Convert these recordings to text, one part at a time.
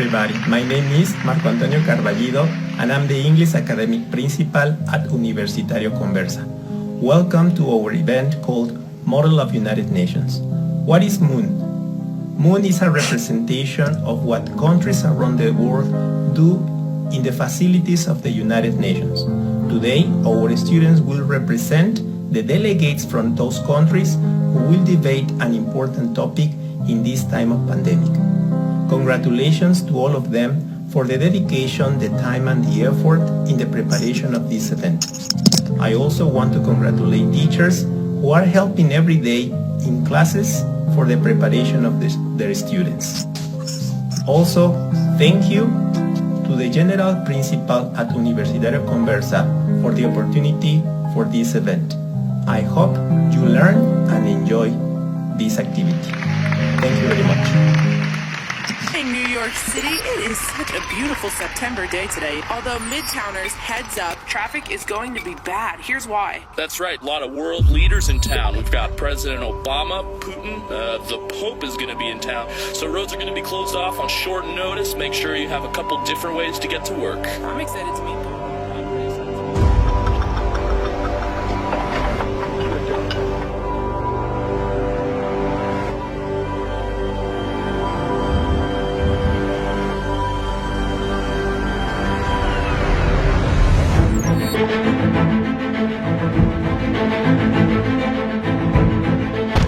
everybody. My name is Marco Antonio Carballido, and I'm the English Academic Principal at Universitario Conversa. Welcome to our event called Model of United Nations. What is MOON? MOON is a representation of what countries around the world do in the facilities of the United Nations. Today, our students will represent the delegates from those countries who will debate an important topic in this time of pandemic. Congratulations to all of them for the dedication, the time and the effort in the preparation of this event. I also want to congratulate teachers who are helping every day in classes for the preparation of their students. Also, thank you to the General Principal at Universitario Conversa for the opportunity for this event. I hope you learn and enjoy this activity. Thank you very much. In New York City, it is such a beautiful September day today. Although Midtowners, heads up, traffic is going to be bad. Here's why. That's right, a lot of world leaders in town. We've got President Obama, Putin, the Pope is going to be in town. So roads are going to be closed off on short notice. Make sure you have a couple different ways to get to work. I'm excited to meet them.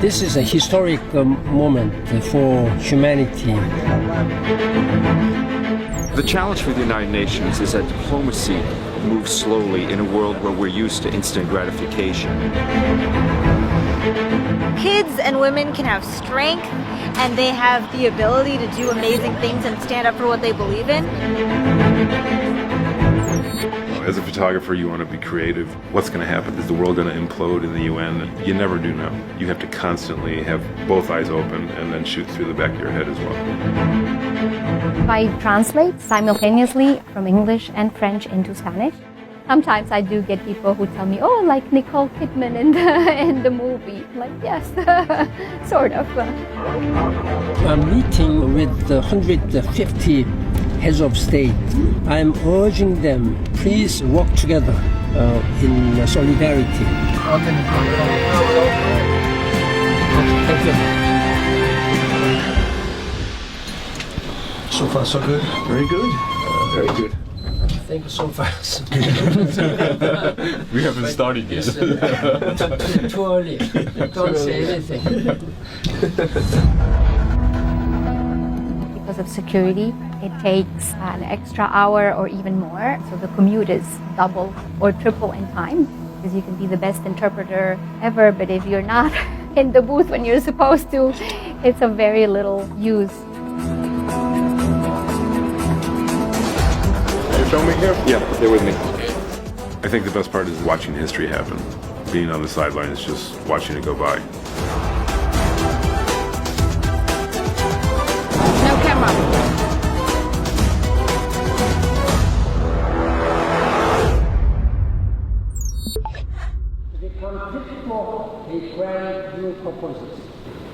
This is a historic moment for humanity. The challenge for the United Nations is that diplomacy moves slowly in a world where we're used to instant gratification. Kids and women can have strength, and they have the ability to do amazing things and stand up for what they believe in. As a photographer, you want to be creative. What's going to happen? Is the world going to implode in the UN? You never do know. You have to constantly have both eyes open and then shoot through the back of your head as well. I translate simultaneously from English and French into Spanish. Sometimes I do get people who tell me, oh, like Nicole Kidman in the movie. I'm like, yes, sort of. I'm meeting with 150 heads of state. I'm urging them, please work together in solidarity. Thank you. So far, so good. Very good. Very good. Thank you so far. We haven't started yet. Too early. Don't say anything. Because of security, it takes an extra hour or even more. So the commute is double or triple in time, because you can be the best interpreter ever, but if you're not in the booth when you're supposed to, it's of very little use. You're filming here? Yeah, stay with me. I think the best part is watching history happen. Being on the sidelines, just watching it go by. No camera.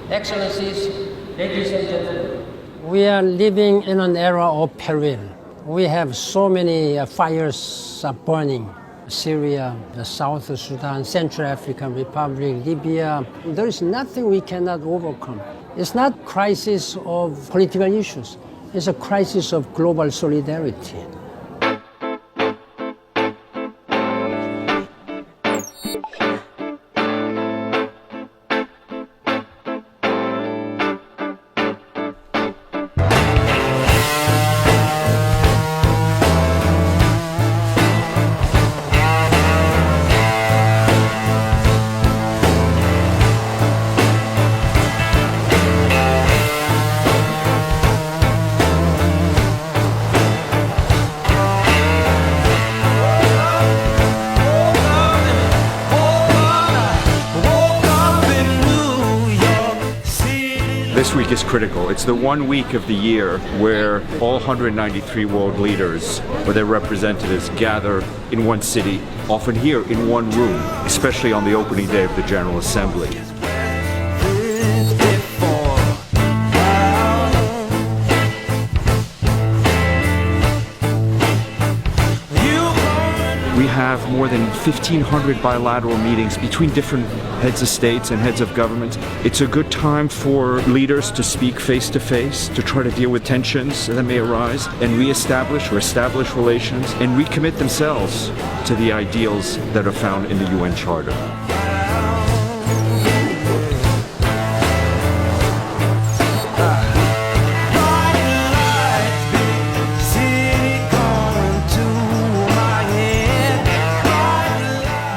Excellencies, ladies and gentlemen, we are living in an era of peril. We have so many fires burning. Syria, the South Sudan, Central African Republic, Libya. There is nothing we cannot overcome. It's not a crisis of political issues. It's a crisis of global solidarity. This week is critical. It's the 1 week of the year where all 193 world leaders or their representatives gather in one city, often here in one room, especially on the opening day of the General Assembly. have more than 1,500 bilateral meetings between different heads of states and heads of governments. It's a good time for leaders to speak face to face, to try to deal with tensions that may arise and reestablish or establish relations and recommit themselves to the ideals that are found in the UN Charter.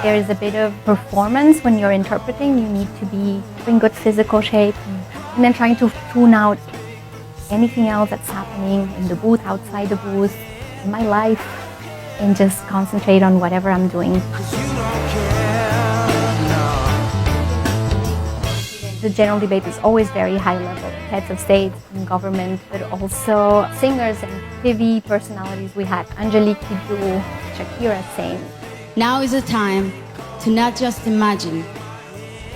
There is a bit of performance when you're interpreting. You need to be in good physical shape and then trying to tune out anything else that's happening in the booth, outside the booth, in my life, and just concentrate on whatever I'm doing. The general debate is always very high level. Heads of state and government, but also singers and TV personalities. We had Angelique Kidjo, Shakira saying, now is the time to not just imagine,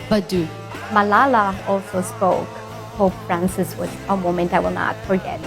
but do. Malala also spoke. Pope Francis was a moment I will not forget.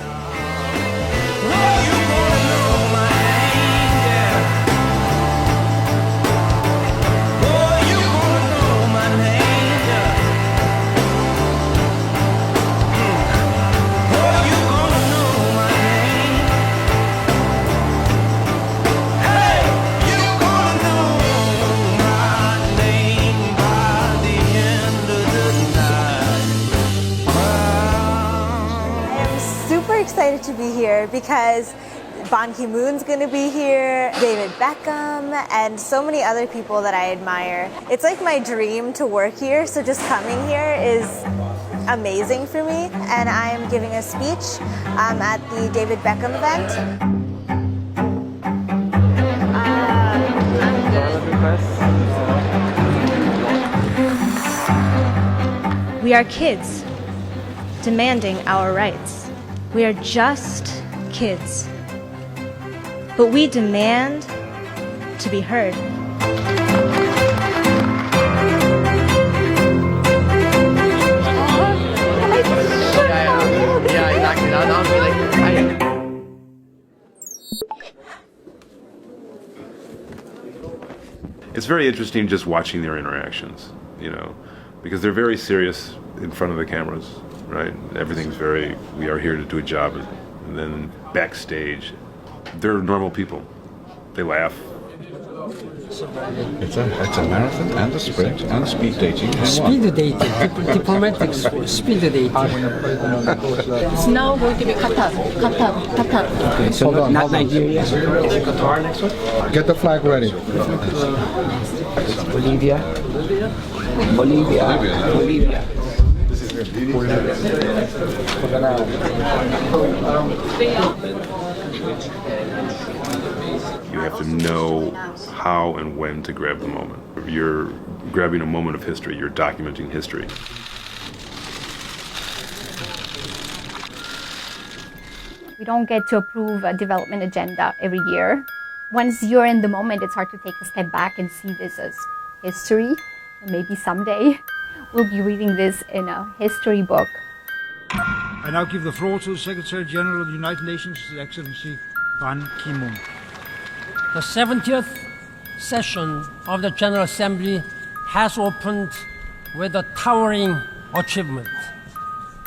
Excited to be here because Ban Ki-moon's going to be here, David Beckham, and so many other people that I admire. It's like my dream to work here, so just coming here is amazing for me. And I'm giving a speech at the David Beckham event. We are kids demanding our rights. We are just kids, but we demand to be heard. It's very interesting just watching their interactions, because they're very serious in front of the cameras. Right? Everything's very, we are here to do a job. And then backstage, they're normal people. They laugh. It's a marathon and a sprint and speed dating. Speed dating, diplomatic speed dating. It's now going to be Qatar. Okay, so not Nigeria. Qatar next one? Get the flag ready. Bolivia. You have to know how and when to grab the moment. You're grabbing a moment of history. You're documenting history. We don't get to approve a development agenda every year. Once you're in the moment, it's hard to take a step back and see this as history. And maybe someday we'll be reading this in a history book. I now give the floor to the Secretary General of the United Nations, His Excellency Ban Ki-moon. The 70th session of the General Assembly has opened with a towering achievement.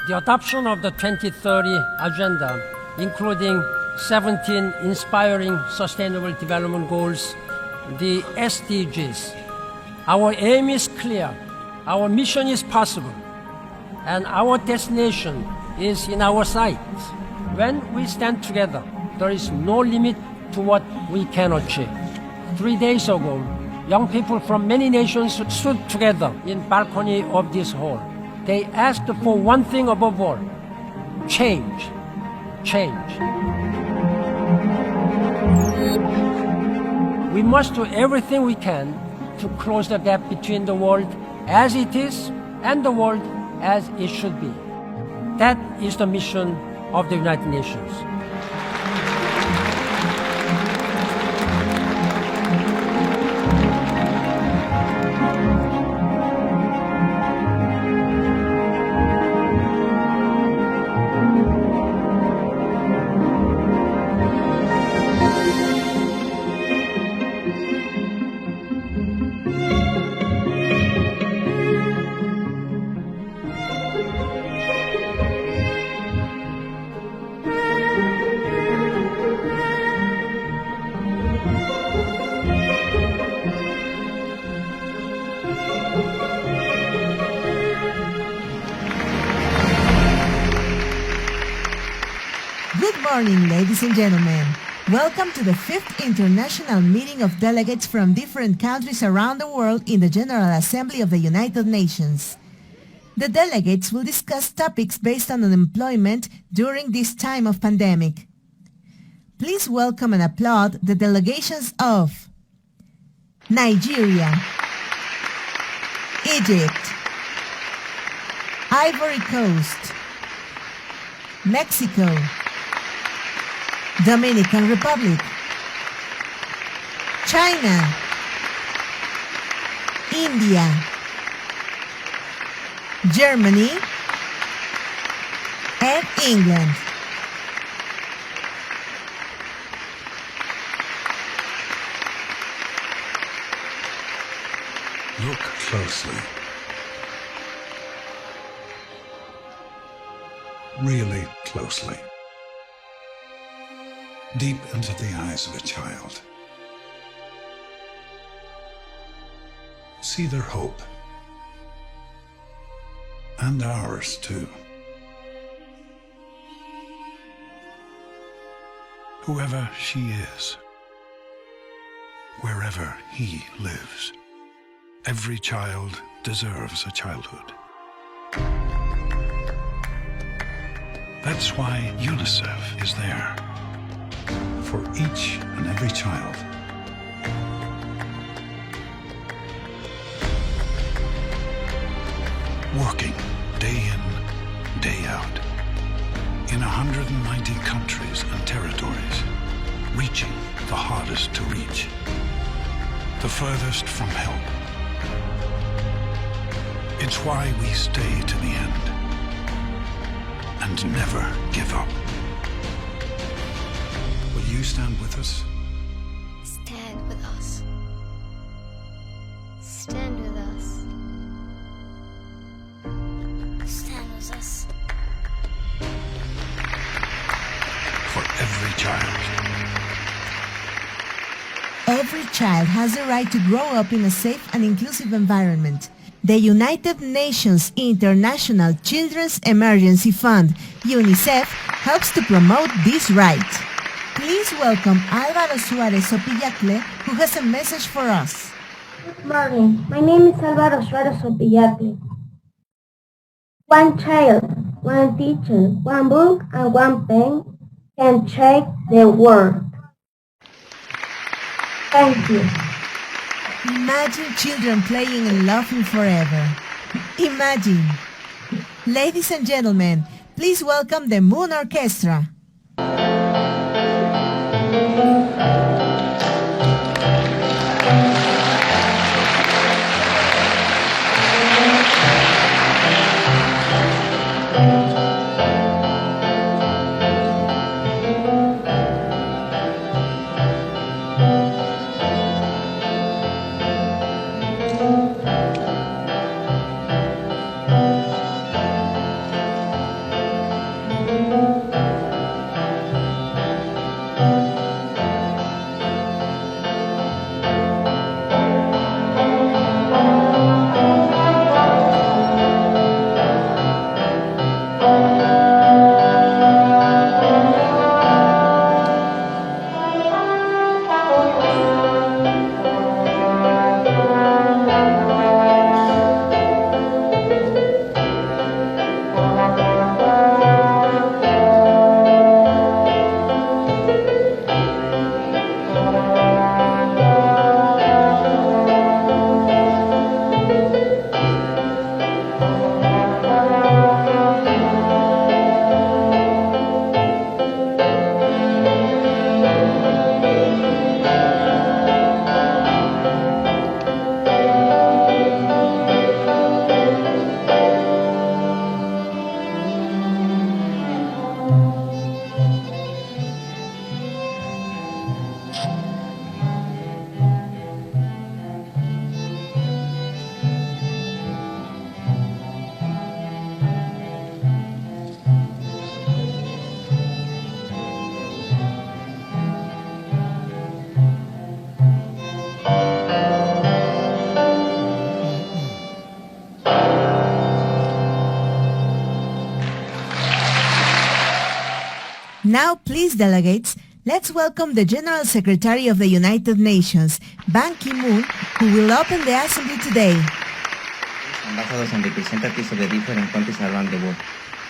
The adoption of the 2030 Agenda, including 17 inspiring Sustainable Development Goals, the SDGs. Our aim is clear, our mission is possible, and our destination is in our sight. When we stand together, there is no limit to what we can achieve. 3 days ago, young people from many nations stood together in balcony of this hall. They asked for one thing above all: change. Change. We must do everything we can to close the gap between the world as it is and the world as it should be. That is the mission of the United Nations. morning, ladies and gentlemen. Welcome to the 5th International Meeting of Delegates from different countries around the world in the General Assembly of the United Nations. The delegates will discuss topics based on unemployment during this time of pandemic. Please welcome and applaud the delegations of Nigeria, Egypt, Ivory Coast, Mexico, Dominican Republic, China, India, Germany, and England. Look closely. Really closely. Deep into the eyes of a child. See their hope. And ours too. Whoever she is, wherever he lives, every child deserves a childhood. That's why UNICEF is there, for each and every child. Working day in, day out, in 190 countries and territories, reaching the hardest to reach, the furthest from help. It's why we stay to the end and never give up. Will you stand with us? Stand with us. Stand with us. Stand with us. For every child. Every child has the right to grow up in a safe and inclusive environment. The United Nations International Children's Emergency Fund, UNICEF, helps to promote this right. Please welcome Álvaro Suárez Opillacle, who has a message for us. Good morning. My name is Álvaro Suárez Opillacle. One child, one teacher, one book, and one pen can change the world. Thank you. Imagine children playing and laughing forever. Imagine. Ladies and gentlemen, please welcome the Moon Orchestra. Now, please, delegates, let's welcome the General Secretary of the United Nations, Ban Ki-moon, who will open the assembly today. Ambassadors and representatives of the different countries around the world.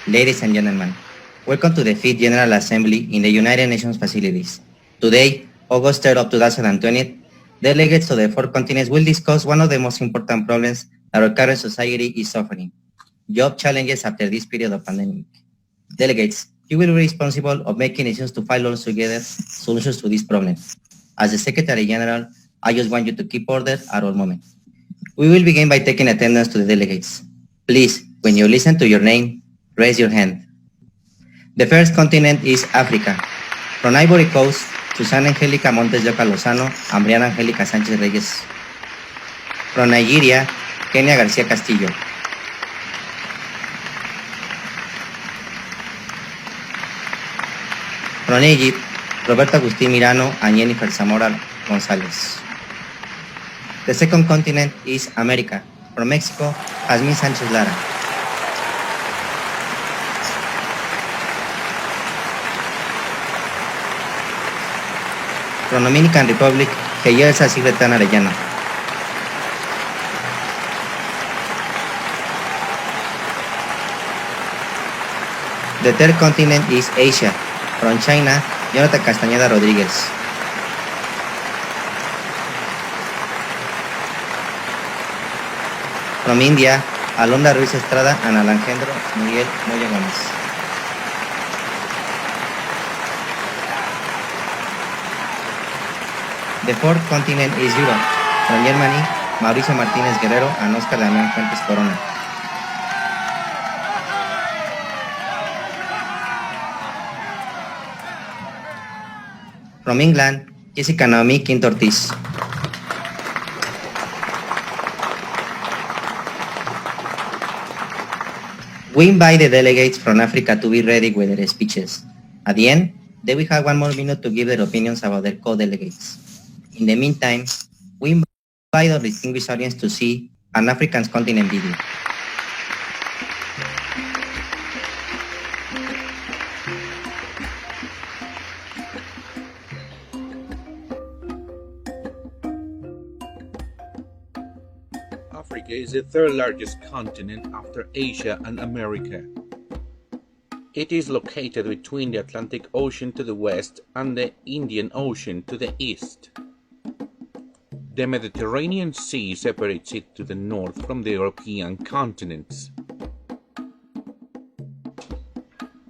Ladies and gentlemen, welcome to the 5th General Assembly in the United Nations facilities. Today, August 3rd of 2020, delegates of the 4 continents will discuss one of the most important problems that our current society is suffering: job challenges after this period of pandemic. Delegates, you will be responsible of making decisions to find all together solutions to this problem. As the Secretary General, I just want you to keep order at all moments. We will begin by taking attendance to the delegates. Please, when you listen to your name, raise your hand. The first continent is Africa. From Ivory Coast, Susana Angelica Montes de Oca Lozano and Briana Angelica Sanchez Reyes. From Nigeria, Kenia Garcia Castillo. From Egypt, Roberto Agustín Mirano and Jennifer Zamora González. The second continent is America. From Mexico, Jazmín Sánchez Lara. From Dominican Republic, Geyelsa Sigretán Arellano. The third continent is Asia. From China, Jonathan Castañeda Rodríguez. From India, Alondra Ruiz Estrada and Alejandro Miguel Moya Gómez. The fourth continent is Europe. From Germany, Mauricio Martínez Guerrero and Oscar Damián Fuentes Corona. From England, Jessica Naomi Quinto Ortiz. We invite the delegates from Africa to be ready with their speeches. At the end, they will have 1 more minute to give their opinions about their co-delegates. In the meantime, we invite our distinguished audience to see an African continent video. Africa is the 3rd largest continent after Asia and America. It is located between the Atlantic Ocean to the west and the Indian Ocean to the east. The Mediterranean Sea separates it to the north from the European continents.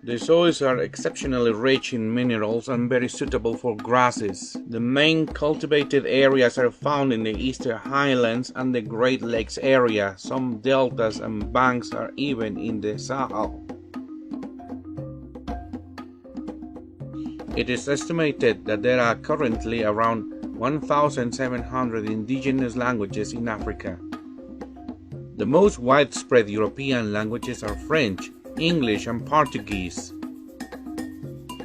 The soils are exceptionally rich in minerals and very suitable for grasses. The main cultivated areas are found in the Eastern Highlands and the Great Lakes area. Some deltas and banks are even in the Sahel. It is estimated that there are currently around 1,700 indigenous languages in Africa. The most widespread European languages are French, English and Portuguese.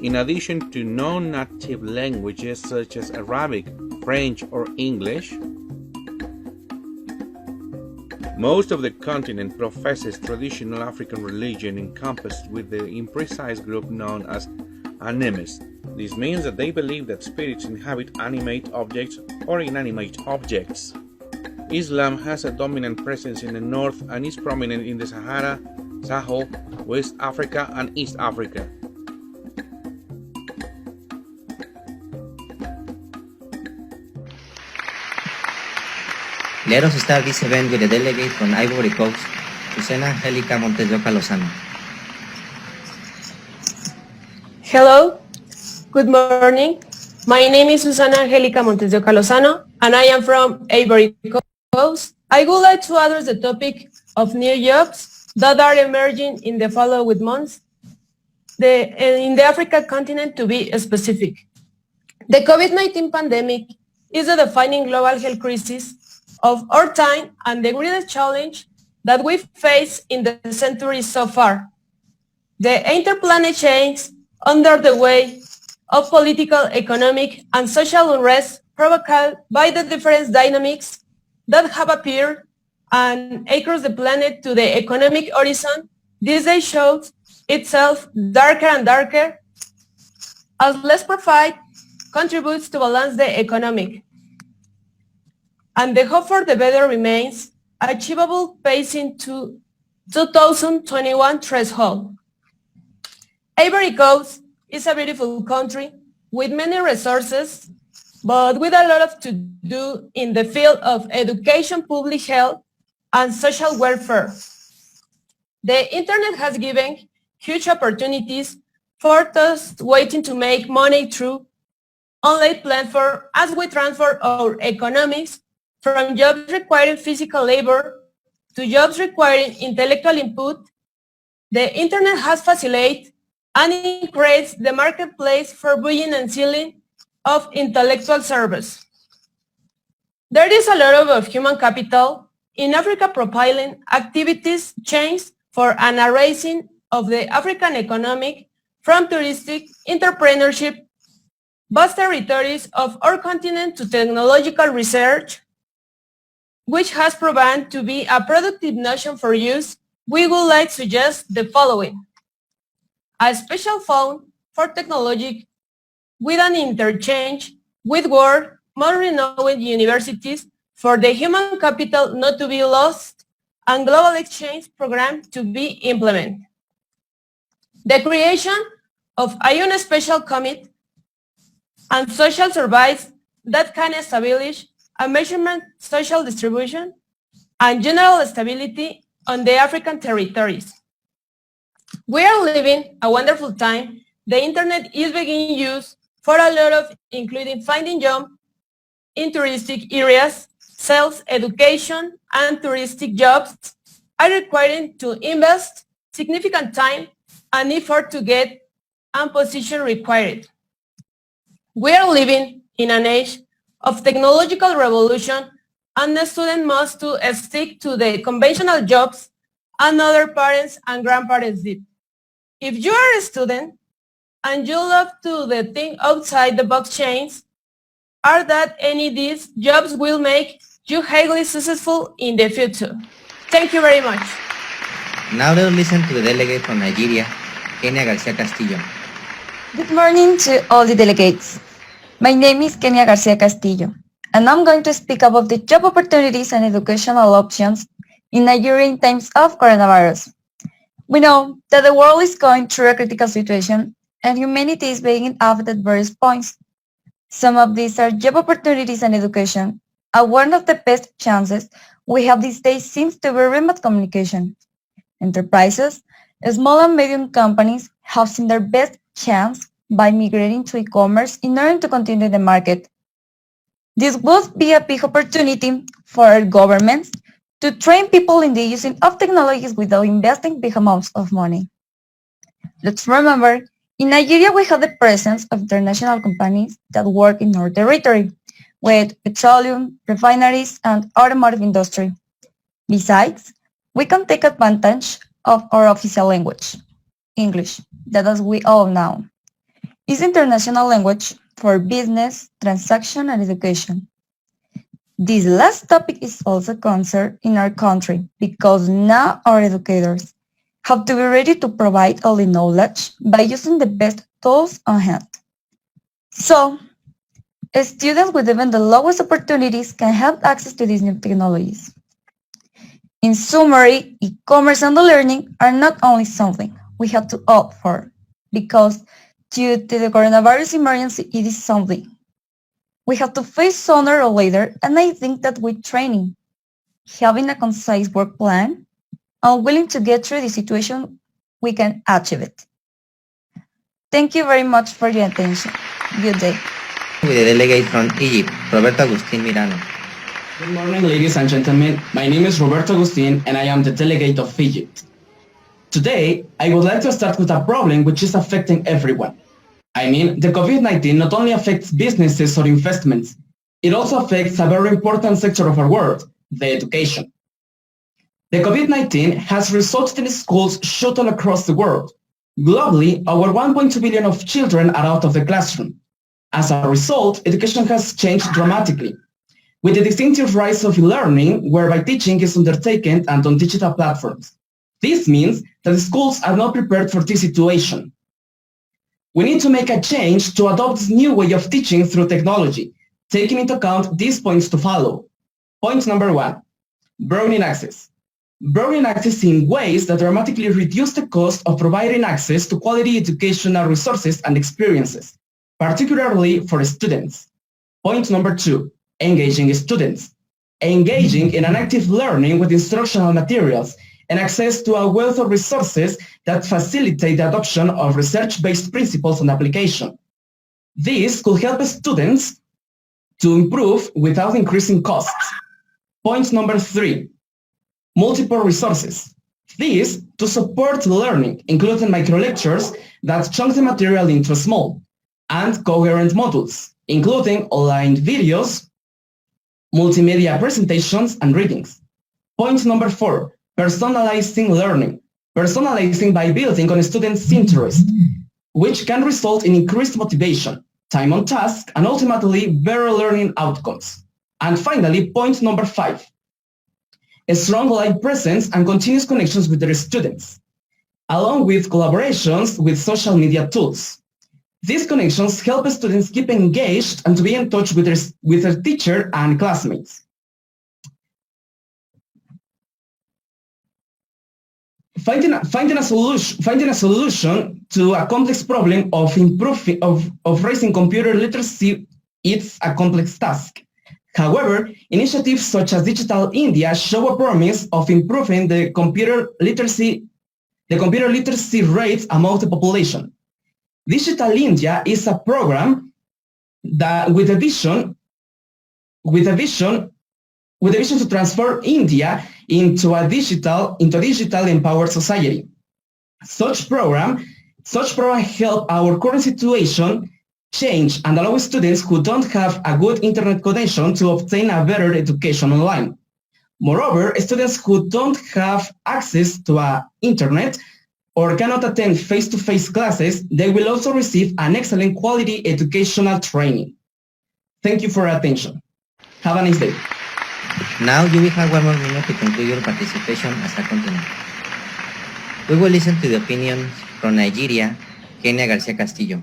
In addition to non-native languages such as Arabic, French or English, most of the continent professes traditional African religion encompassed with the imprecise group known as animists. This means that they believe that spirits inhabit animate objects or inanimate objects. Islam has a dominant presence in the north and is prominent in the Sahara, Sahel, West Africa and East Africa. Let us start this event with a delegate from Ivory Coast, Susana Angelica Montes de Oca Lozano. Hello, good morning. My name is Susana Angelica Montes de Oca Lozano and I am from Ivory Coast. I would like to address the topic of new jobs that are emerging in the following months in the African continent, to be specific. The COVID-19 pandemic is the defining global health crisis of our time and the greatest challenge that we've faced in the century so far. The interplanet change under the way of political, economic, and social unrest provoked by the different dynamics that have appeared and across the planet to the economic horizon, this day shows itself darker and darker as less profit contributes to balance the economic. And the hope for the better remains achievable pacing to 2021 threshold. Ivory Coast is a beautiful country with many resources, but with a lot to do in the field of education, public health, and social welfare. The internet has given huge opportunities for those waiting to make money through online platforms as we transfer our economics from jobs requiring physical labor to jobs requiring intellectual input. The internet has facilitated and increased the marketplace for buying and selling of intellectual service. There is a lot of human capital in Africa profiling activities change for an raising of the African economic from touristic entrepreneurship, vast territories of our continent to technological research, which has proven to be a productive notion for use. We would like to suggest the following. A special fund for technology with an interchange with world more renowned universities for the human capital not to be lost and global exchange program to be implemented. The creation of a UN special committee and social surveys that can establish a measurement social distribution and general stability on the African territories. We are living a wonderful time. The internet is being used for a lot of, including finding jobs in touristic areas, sales, education, and touristic jobs are requiring to invest significant time and effort to get and position required. We are living in an age of technological revolution, and the student must to stick to the conventional jobs and other parents and grandparents did. If you are a student and you love to the think outside the box chains, are that any of these jobs will make you highly successful in the future. Thank you very much. Now let's listen to the delegate from Nigeria, Kenya Garcia Castillo. Good morning to all the delegates. My name is Kenya Garcia Castillo, and I'm going to speak about the job opportunities and educational options in Nigeria in times of coronavirus. We know that the world is going through a critical situation and humanity is being affected at various points. Some of these are job opportunities and education, and one of the best chances we have these days seems to be remote communication. Enterprises, small and medium companies have seen their best chance by migrating to e-commerce in order to continue in the market. This would be a big opportunity for our governments to train people in the using of technologies without investing big amounts of money. Let's remember, in Nigeria we have the presence of international companies that work in our territory, with petroleum, refineries, and automotive industry. Besides, we can take advantage of our official language, English, that as we all know, is international language for business, transaction, and education. This last topic is also a concern in our country because now our educators have to be ready to provide all the knowledge by using the best tools on hand. So, students with even the lowest opportunities can have access to these new technologies. In summary, e-commerce and e-learning are not only something we have to opt for, because due to the coronavirus emergency, it is something we have to face sooner or later, and I think that with training, having a concise work plan, and willing to get through the situation, we can achieve it. Thank you very much for your attention. Good day. With the delegate from Egypt, Roberto Agustin Mirano. Good morning, ladies and gentlemen. My name is Roberto Agustin, and I am the delegate of Egypt. Today, I would like to start with a problem which is affecting everyone. I mean, the COVID-19 not only affects businesses or investments, it also affects a very important sector of our world, the education. The COVID-19 has resulted in schools shut all across the world. Globally, over 1.2 billion of children are out of the classroom. As a result, education has changed dramatically, with the distinctive rise of e-learning, whereby teaching is undertaken and on digital platforms. This means that the schools are not prepared for this situation. We need to make a change to adopt this new way of teaching through technology, taking into account these points to follow. Point number 1, broadening access. Broadening access in ways that dramatically reduce the cost of providing access to quality educational resources and experiences, particularly for students. Point number 2, engaging students. Engaging in an active learning with instructional materials and access to a wealth of resources that facilitate the adoption of research-based principles and application. This could help students to improve without increasing costs. Point number 3, multiple resources. This to support learning, including micro-lectures that chunk the material into small and coherent modules, including online videos, multimedia presentations, and readings. Point number 4, personalizing learning. Personalizing by building on a student's interest, which can result in increased motivation, time on task, and ultimately better learning outcomes. And finally, point number 5, a strong live presence and continuous connections with their students, along with collaborations with social media tools. These connections help students keep engaged and to be in touch with their teacher and classmates. Finding a solution to a complex problem of raising computer literacy is a complex task. However, initiatives such as Digital India show a promise of improving the computer literacy rates among the population. Digital India is a program that with a vision to transform India into a digital empowered society. Such program help our current situation change and allow students who don't have a good internet connection to obtain a better education online. Moreover, students who don't have access to internet or cannot attend face-to-face classes, they will also receive an excellent quality educational training. Thank you for your attention. Have a nice day. Now you will have 1 more minute to conclude your participation as a continent. We will listen to the opinions from Nigeria, Kenia Garcia Castillo.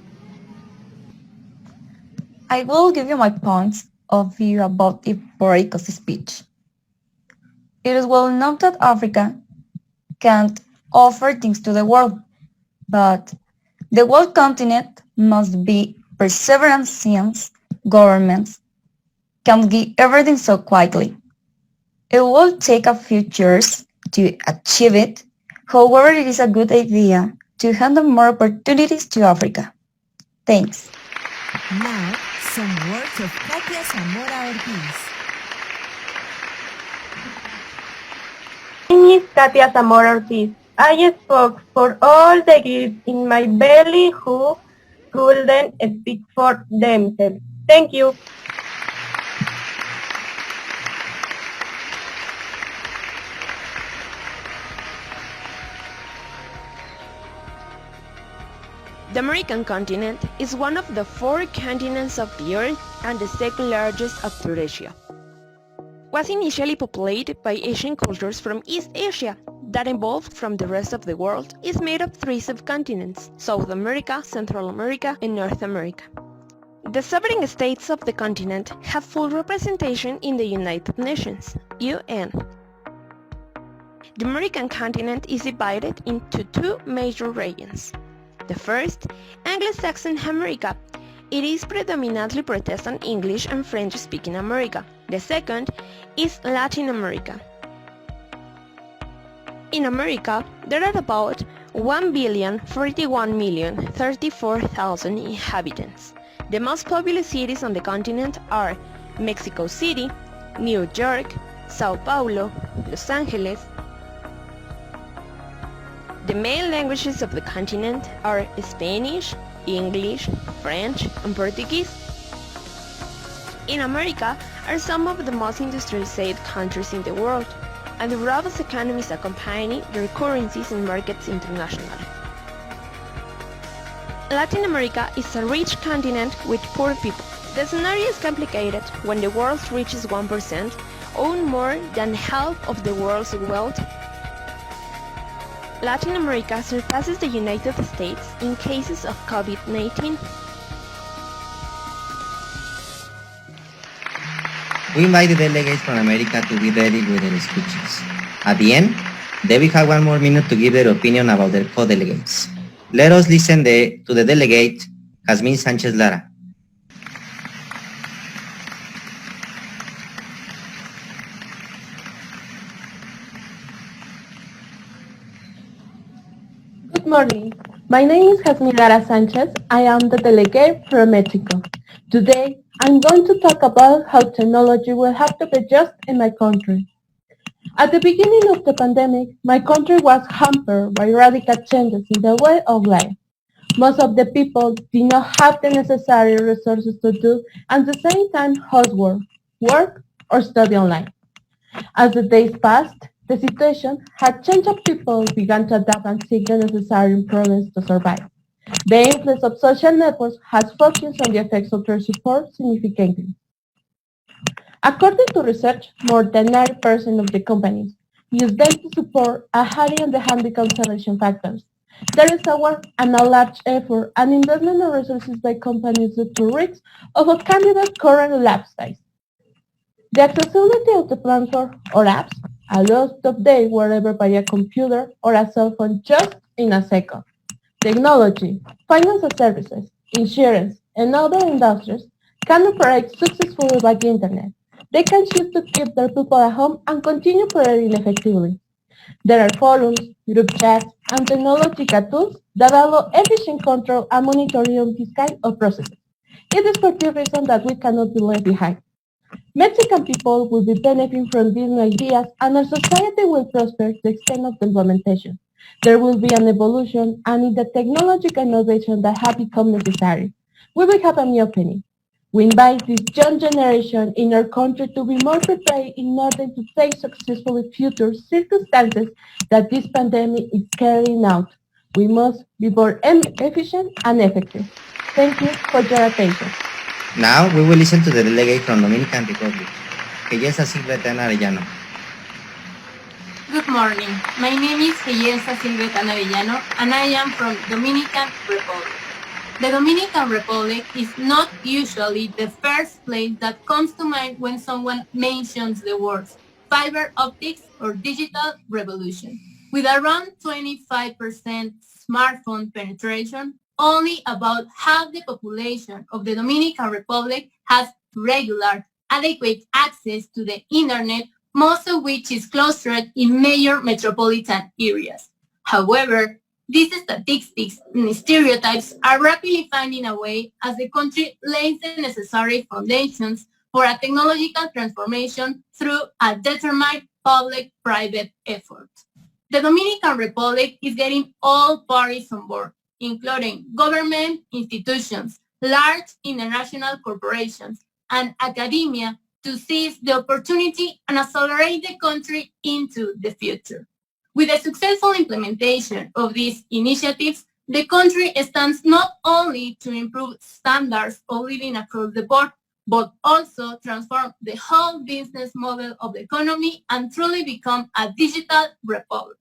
I will give you my points of view about Iborico's speech. It is well known that Africa can't offer things to the world, but the world continent must be perseverant since governments can't give everything so quietly. It will take a few years to achieve it. However, it is a good idea to hand more opportunities to Africa. Thanks. Now, some words of Katia Zamora Ortiz. My name is Katia Zamora Ortiz. I spoke for all the kids in my belly who couldn't speak for themselves. Thank you. The American continent is one of the 4 continents of the Earth and the second largest of Eurasia. Was initially populated by Asian cultures from East Asia that evolved from the rest of the world is made of 3 subcontinents: South America, Central America, and North America. The sovereign states of the continent have full representation in the United Nations, UN. The American continent is divided into 2 major regions. The first, Anglo-Saxon America. It is predominantly Protestant English and French-speaking America. The second is Latin America. In America, there are about 1,041,034,000 inhabitants. The most populous cities on the continent are Mexico City, New York, Sao Paulo, Los Angeles. The main languages of the continent are Spanish, English, French, and Portuguese. In America are some of the most industrialized countries in the world, and the robust economies accompany their currencies and markets internationally. Latin America is a rich continent with poor people. The scenario is complicated when the world reaches 1%, own more than half of the world's wealth. Latin America surpasses the United States in cases of COVID-19. We invite the delegates from America to be ready with their speeches. At the end, they will have one more minute to give their opinion about their co-delegates. Let us listen to the delegate, Jazmín Sánchez Lara. Good morning. My name is Jazmín Lara Sanchez. I am the delegate from Mexico. Today, I'm going to talk about how technology will have to be just in my country. At the beginning of the pandemic, my country was hampered by radical changes in the way of life. Most of the people did not have the necessary resources to do at the same time housework, work, or study online. As the days passed, the situation had changed and people began to adapt and seek the necessary improvements to survive. The influence of social networks has focused on the effects of their support significantly. According to research, more than 90% of the companies use them to support a high on the handicap selection factors. There is a work and a large effort and investment of resources by companies due to risks of a candidate's current lifestyle. The accessibility of the platform or apps allows to update wherever by a computer or a cell phone just in a second. Technology, financial services, insurance, and other industries can operate successfully by the internet. They can choose to keep their people at home and continue operating effectively. There are forums, group chats, and technological tools that allow efficient control and monitoring of this kind of processes. It is for this reason that we cannot be left behind. Mexican people will be benefiting from these ideas and our society will prosper to the extent of the implementation. There will be an evolution and in the technological innovation that have become necessary. We will have a new opening. We invite this young generation in our country to be more prepared in order to face successfully future circumstances that this pandemic is carrying out. We must be more efficient and effective. Thank you for your attention. Now we will listen to the delegate from Dominican Republic, Belleza Silvetana Arellano. Good morning. My name is Belleza Silvetana Arellano and I am from Dominican Republic. The Dominican Republic is not usually the first place that comes to mind when someone mentions the words fiber optics or digital revolution. With around 25% smartphone penetration, only about half the population of the Dominican Republic has regular, adequate access to the internet, most of which is clustered in major metropolitan areas. However, these statistics and stereotypes are rapidly finding a way as the country lays the necessary foundations for a technological transformation through a determined public-private effort. The Dominican Republic is getting all parties on board, including government institutions, large international corporations, and academia to seize the opportunity and accelerate the country into the future. With the successful implementation of these initiatives, the country stands not only to improve standards of living across the board, but also transform the whole business model of the economy and truly become a digital republic.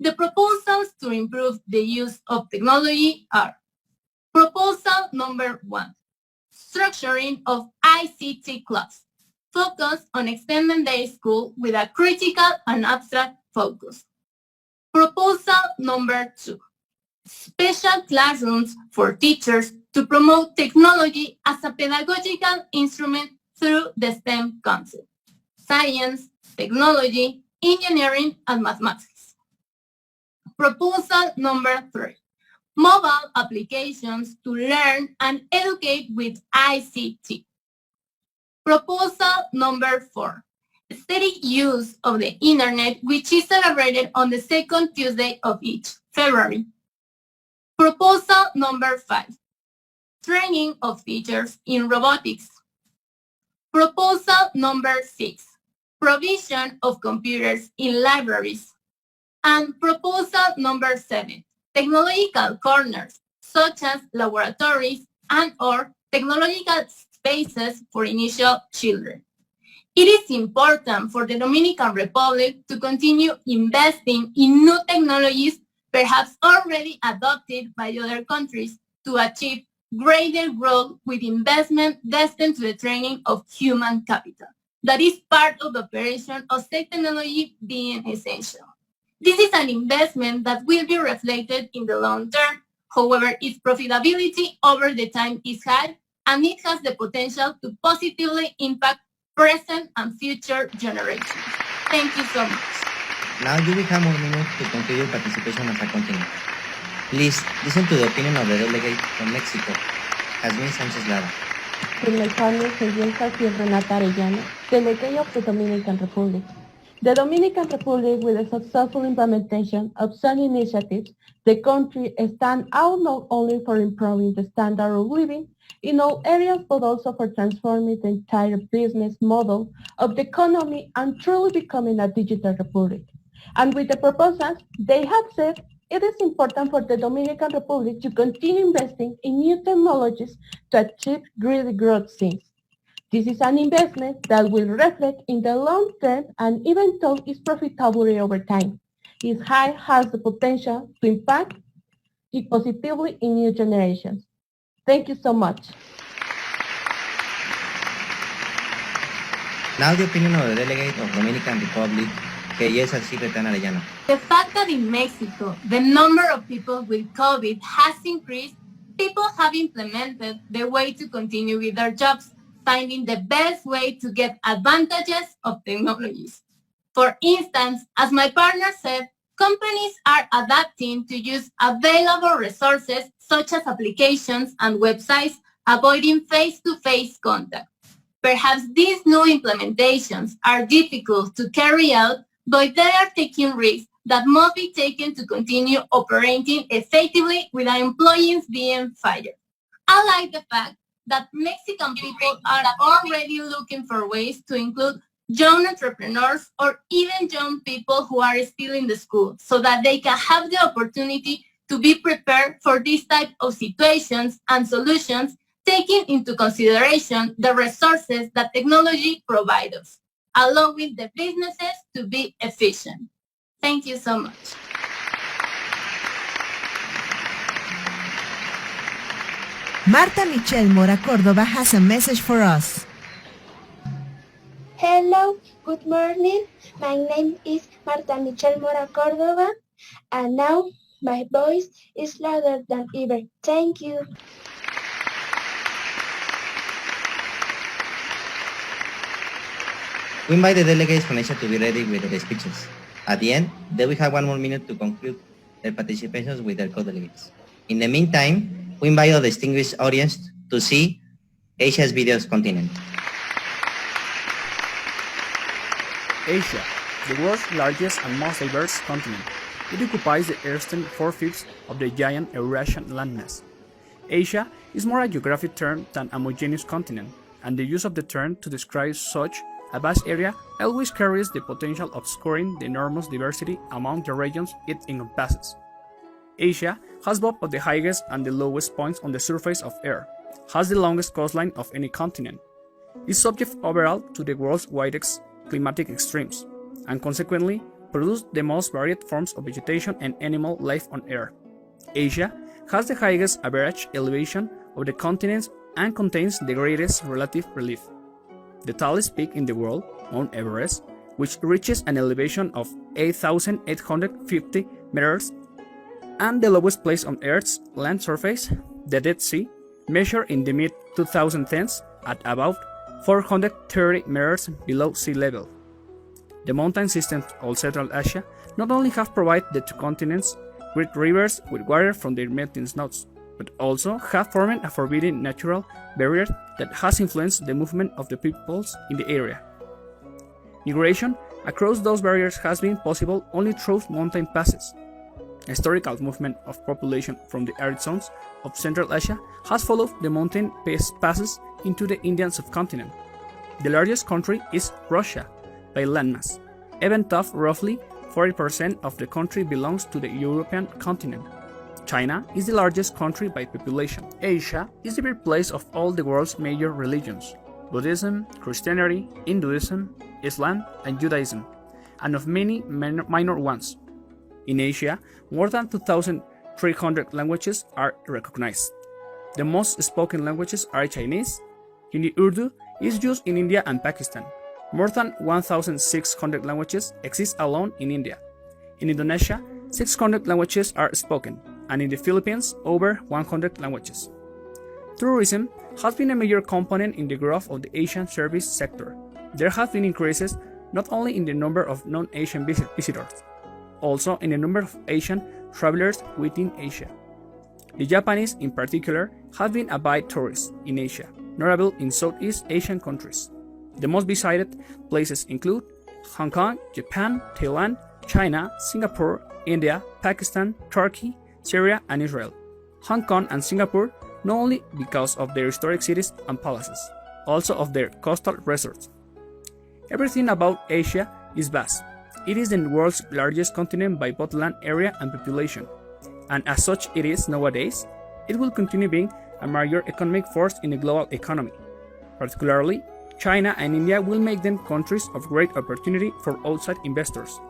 The proposals to improve the use of technology are: Proposal number 1, structuring of ICT clubs, focus on extended day school with a critical and abstract focus. Proposal number 2, special classrooms for teachers to promote technology as a pedagogical instrument through the STEM concept: science, technology, engineering, and mathematics. Proposal number 3, mobile applications to learn and educate with ICT. Proposal number 4, steady use of the internet, which is celebrated on the second Tuesday of each February. Proposal number 5, training of teachers in robotics. Proposal number 6, provision of computers in libraries. And proposal number 7, technological corners, such as laboratories and/or technological spaces for initial children. It is important for the Dominican Republic to continue investing in new technologies, perhaps already adopted by other countries, to achieve greater growth with investment destined to the training of human capital. That is part of the operation of state technology being essential. This is an investment that will be reflected in the long term. However, its profitability over the time is high, and it has the potential to positively impact present and future generations. Thank you so much. Now you will have more minutes to conclude your participation as a continent. Please listen to the opinion of the delegate from Mexico, Jasmine Sánchez Lara. In my partner, Renata Arellano, delegate of the Dominican Republic. The Dominican Republic, with the successful implementation of some initiatives, the country stands out not only for improving the standard of living in all areas, but also for transforming the entire business model of the economy and truly becoming a digital republic. And with the proposals, they have said it is important for the Dominican Republic to continue investing in new technologies to achieve greater growth things. This is an investment that will reflect in the long term, and even though it's profitable over time, it has the potential to impact it positively in new generations. Thank you so much. Now the opinion of the delegate of Dominican Republic, Retana Arellano. The fact that in Mexico, the number of people with COVID has increased, people have implemented the way to continue with their jobs, finding the best way to get advantages of technologies. For instance, as my partner said, companies are adapting to use available resources such as applications and websites, avoiding face-to-face contact. Perhaps these new implementations are difficult to carry out, but they are taking risks that must be taken to continue operating effectively without employees being fired. I like the fact that Mexican people are already looking for ways to include young entrepreneurs or even young people who are still in the school so that they can have the opportunity to be prepared for this type of situations and solutions, taking into consideration the resources that technology provides us, allowing the businesses to be efficient. Thank you so much. Marta Michelle Mora Cordova has a message for us. Hello, good morning. My name is Marta Michelle Mora Cordova, and now my voice is louder than ever. Thank you. We invite the delegates from Asia to be ready with their speeches. At the end, they will have 1 more minute to conclude their participations with their co-delegates. In the meantime, we invite our distinguished audience to see Asia's videos continent. Asia, the world's largest and most diverse continent. It occupies the eastern 4/5 of the giant Eurasian landmass. Asia is more a geographic term than a homogeneous continent, and the use of the term to describe such a vast area always carries the potential of obscuring the enormous diversity among the regions it encompasses. Asia has both of the highest and the lowest points on the surface of Earth, has the longest coastline of any continent, is subject overall to the world's widest climatic extremes, and consequently produces the most varied forms of vegetation and animal life on Earth. Asia has the highest average elevation of the continents and contains the greatest relative relief. The tallest peak in the world, Mount Everest, which reaches an elevation of 8,850 meters, and the lowest place on Earth's land surface, the Dead Sea, measured in the mid-2010s at about 430 meters below sea level. The mountain systems of Central Asia not only have provided the two continents great rivers with water from their mountain snows, but also have formed a forbidding natural barrier that has influenced the movement of the peoples in the area. Migration across those barriers has been possible only through mountain passes. Historical movement of population from the arid zones of Central Asia has followed the mountain passes into the Indian subcontinent. The largest country is Russia by landmass, even though roughly 40% of the country belongs to the European continent. China is the largest country by population. Asia is the birthplace of all the world's major religions. Buddhism, Christianity, Hinduism, Islam, and Judaism, and of many minor ones. In Asia, more than 2,300 languages are recognized. The most spoken languages are Chinese. Hindi Urdu is used in India and Pakistan. More than 1,600 languages exist alone in India. In Indonesia, 600 languages are spoken, and in the Philippines, over 100 languages. Tourism has been a major component in the growth of the Asian service sector. There have been increases not only in the number of non-Asian visitors, also in the number of Asian travelers within Asia. The Japanese, in particular, have been avid tourists in Asia, notable in Southeast Asian countries. The most visited places include Hong Kong, Japan, Thailand, China, Singapore, India, Pakistan, Turkey, Syria, and Israel. Hong Kong and Singapore not only because of their historic cities and palaces, also of their coastal resorts. Everything about Asia is vast. It is the world's largest continent by both land area and population, and as such it is nowadays. It will continue being a major economic force in the global economy. Particularly, China and India will make them countries of great opportunity for outside investors.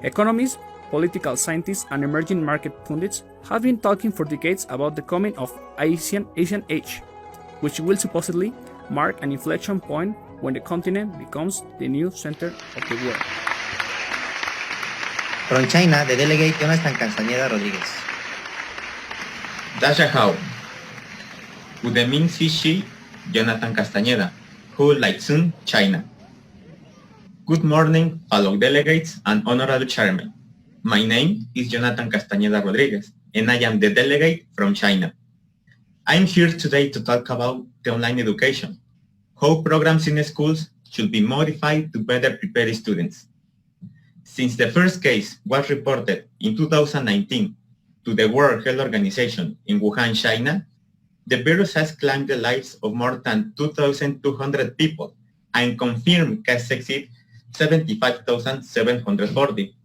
Economists, political scientists, and emerging market pundits have been talking for decades about the coming of Asian Age, which will supposedly mark an inflection point when the continent becomes the new center of the world. From China, the delegate Jonathan Castañeda Rodriguez. Dasha Hao. Udeming Sishi, Jonathan Castañeda, Hu Laitsun, China. Good morning, fellow delegates and honorable chairman. My name is Jonathan Castañeda Rodriguez, and I am the delegate from China. I'm here today to talk about the online education, how programs in schools should be modified to better prepare students. Since the first case was reported in 2019 to the World Health Organization in Wuhan, China, the virus has claimed the lives of more than 2,200 people and confirmed cases exceed 75,740.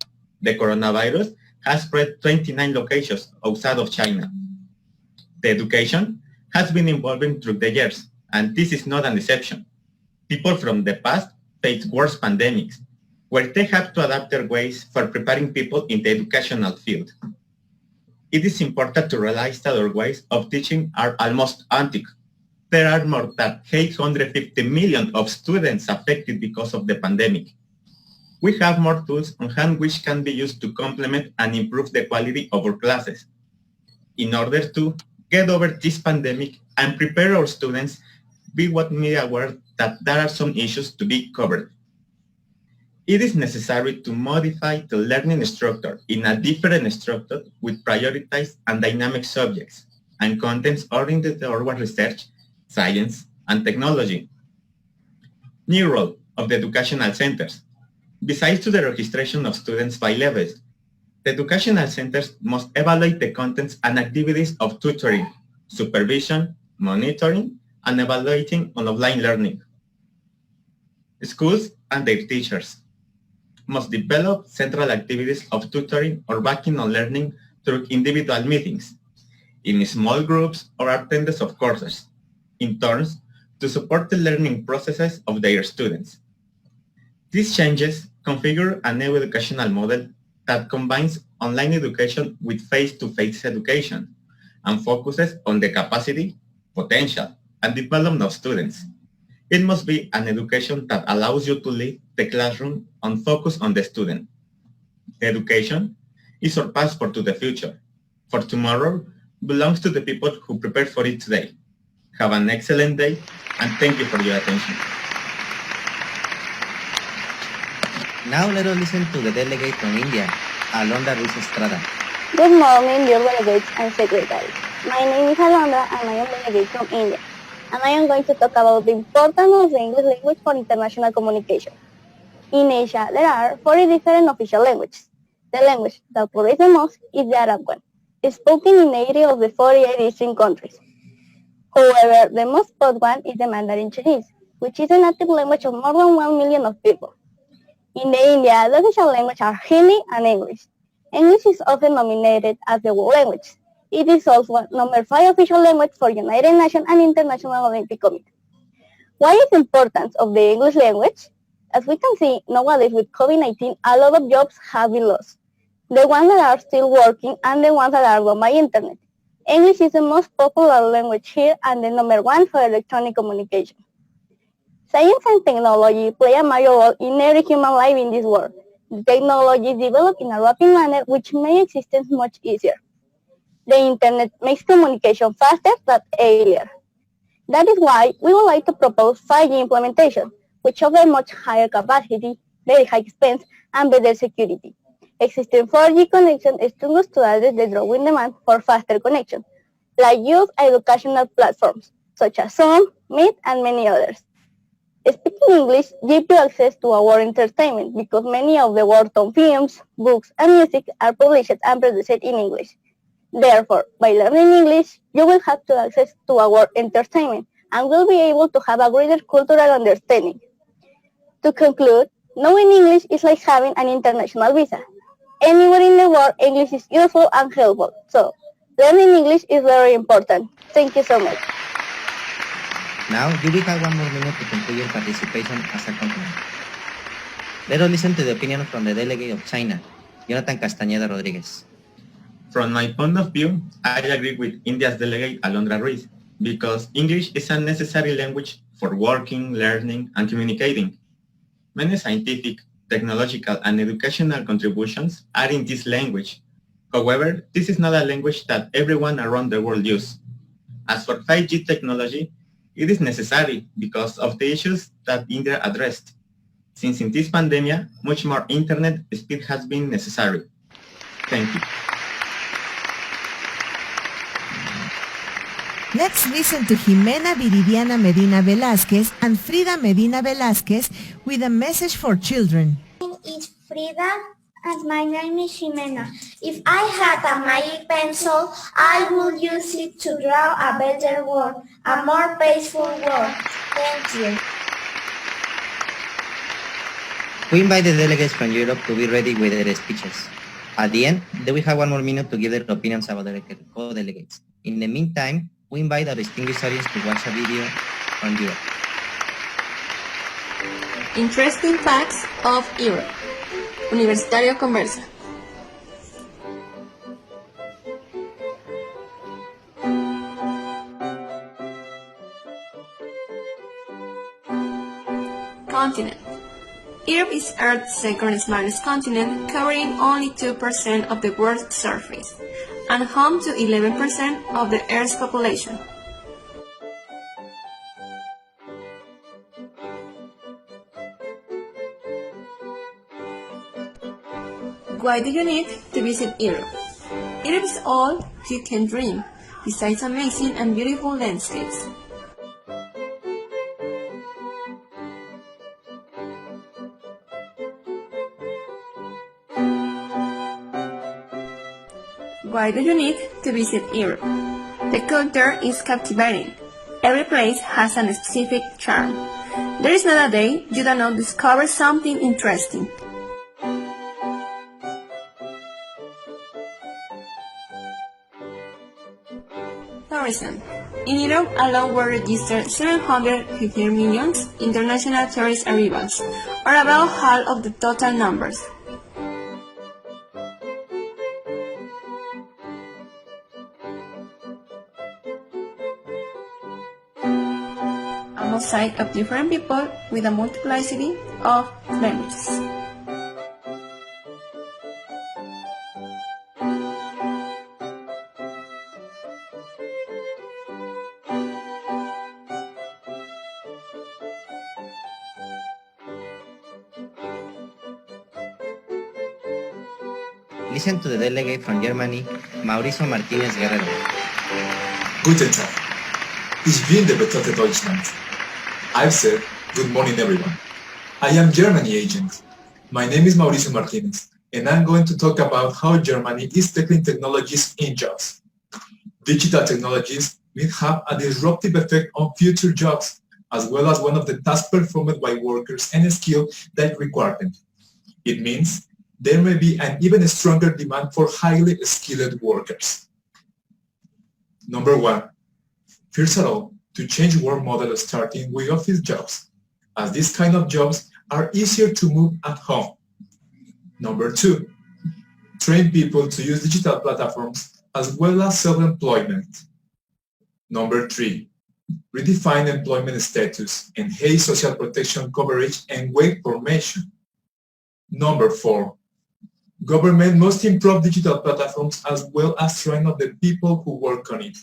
The coronavirus has spread 29 locations outside of China. The education has been evolving through the years, and this is not an exception. People from the past faced worse pandemics, where they have to adapt their ways for preparing people in the educational field. It is important to realize that our ways of teaching are almost antique. There are more than 850 million of students affected because of the pandemic. We have more tools on hand which can be used to complement and improve the quality of our classes. In order to get over this pandemic and prepare our students, we want to be aware that there are some issues to be covered. It is necessary to modify the learning structure in a different structure with prioritized and dynamic subjects and contents oriented toward research, science, and technology. New role of the educational centers. Besides to the registration of students by levels, the educational centers must evaluate the contents and activities of tutoring, supervision, monitoring, and evaluating on offline learning. Schools and their teachers must develop central activities of tutoring or backing on learning through individual meetings, in small groups or attendance of courses, in turns to support the learning processes of their students. These changes configure a new educational model that combines online education with face-to-face education and focuses on the capacity, potential, and development of students. It must be an education that allows you to leave the classroom and focus on the student. Education is our passport to the future, for tomorrow belongs to the people who prepare for it today. Have an excellent day, and thank you for your attention. Now let us listen to the delegate from India, Alondra Ruiz Estrada. Good morning, dear delegates and secretaries. My name is Alondra and I am delegate from India. And I am going to talk about the importance of the English language for international communication. In Asia, there are 40 different official languages. The language that flourishes the most is the Arab one, spoken in 80 of the 48 Eastern countries. However, the most spoken one is the Mandarin Chinese, which is a native language of more than 1 million of people. In India, the official languages are Hindi and English. English is often nominated as the world language. It is also number 5 official language for United Nations and International Olympic Committee. Why is the importance of the English language? As we can see, nowadays with COVID-19, a lot of jobs have been lost. The ones that are still working and the ones that are done by internet. English is the most popular language here and the number one for electronic communication. Science and technology play a major role in every human life in this world. The technology is developed in a rapid manner which makes existence much easier. The internet makes communication faster than earlier. That is why we would like to propose 5G implementation, which offers much higher capacity, very high expense, and better security. Existing 4G connection struggles to address the growing demand for faster connection, like use educational platforms, such as Zoom, Meet, and many others. Speaking English gives you access to our entertainment because many of the world's top films, books, and music are published and produced in English. Therefore, by learning English, you will have access to our entertainment and will be able to have a greater cultural understanding. To conclude, knowing English is like having an international visa. Anywhere in the world, English is useful and helpful. So, learning English is very important. Thank you so much. Now, you will have 1 more minute to conclude your participation as a continent. Let us listen to the opinion from the delegate of China, Jonathan Castañeda Rodriguez. From my point of view, I agree with India's delegate Alondra Ruiz, because English is a necessary language for working, learning, and communicating. Many scientific, technological, and educational contributions are in this language. However, this is not a language that everyone around the world uses. As for 5G technology, it is necessary because of the issues that India addressed. Since in this pandemic, much more internet speed has been necessary. Thank you. Let's listen to Jimena Viridiana Medina Velázquez and Frida Medina Velázquez with a message for children. My name is Frida and my name is Jimena. If I had a magic pencil, I would use it to draw a better world, a more peaceful world. Thank you. We invite the delegates from Europe to be ready with their speeches. At the end, they will have 1 more minute to give their opinions about their co-delegates. In the meantime, we invite our distinguished audience to watch a video from Europe. Interesting facts of Europe. Universitario Conversa. Continent. Europe is Earth's second smallest continent, covering only 2% of the world's surface, and home to 11% of the Earth's population. Why do you need to visit Europe? Europe is all you can dream, besides amazing and beautiful landscapes. Why do you need to visit Europe? The culture is captivating. Every place has a specific charm. There is not a day you do not discover something interesting. Tourism. In Europe alone were registered 750 million international tourist arrivals, or about half of the total numbers. A mosaic of different people with a multiplicity of languages. Listen to the delegate from Germany, Mauricio Martínez Guerrero. Guten Tag. Ich bin der Betreute Deutschland. I've said, good morning everyone. I am Germany agent. My name is Mauricio Martinez, and I'm going to talk about how Germany is tackling technologies in jobs. Digital technologies will have a disruptive effect on future jobs, as well as one of the tasks performed by workers and skills that require them. It means there may be an even stronger demand for highly skilled workers. Number one, first of all, to change work model starting with office jobs, as these kind of jobs are easier to move at home. Number 2, train people to use digital platforms as well as self-employment. Number 3, redefine employment status, enhance social protection coverage and wage formation. Number 4, government must improve digital platforms as well as train up the people who work on it.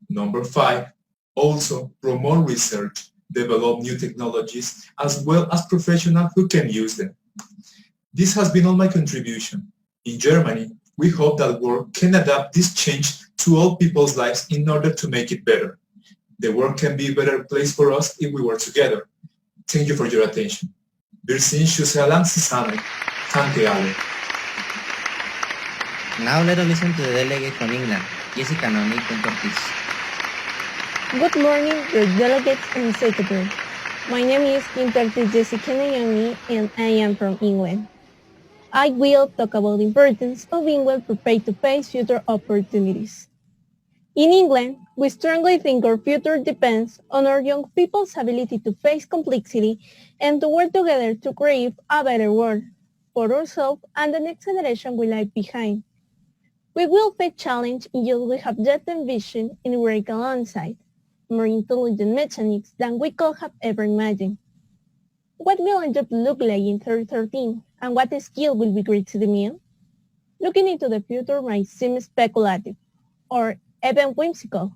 Number 5, also promote research, develop new technologies as well as professionals who can use them. This has been all my contribution. In Germany, we hope that work can adapt this change to all people's lives in order to make it better. The world can be a better place for us if we work together. Thank you for your attention. Wir sind lang zusammen. Danke alle. Now let us listen to the delegate from England, Jessica Noni Ortiz. Good morning, your delegates and secretary. My name is Interpreter Jessica Naomi and I am from England. I will talk about the importance of being well prepared to face future opportunities. In England, we strongly think our future depends on our young people's ability to face complexity and to work together to create a better world for ourselves and the next generation we leave behind. We will face challenge in just we have yet envisioned and work alongside more intelligent mechanics than we could have ever imagined. What will a job look like in 2013, and what skill will be great to the meal? Looking into the future might seem speculative, or even whimsical,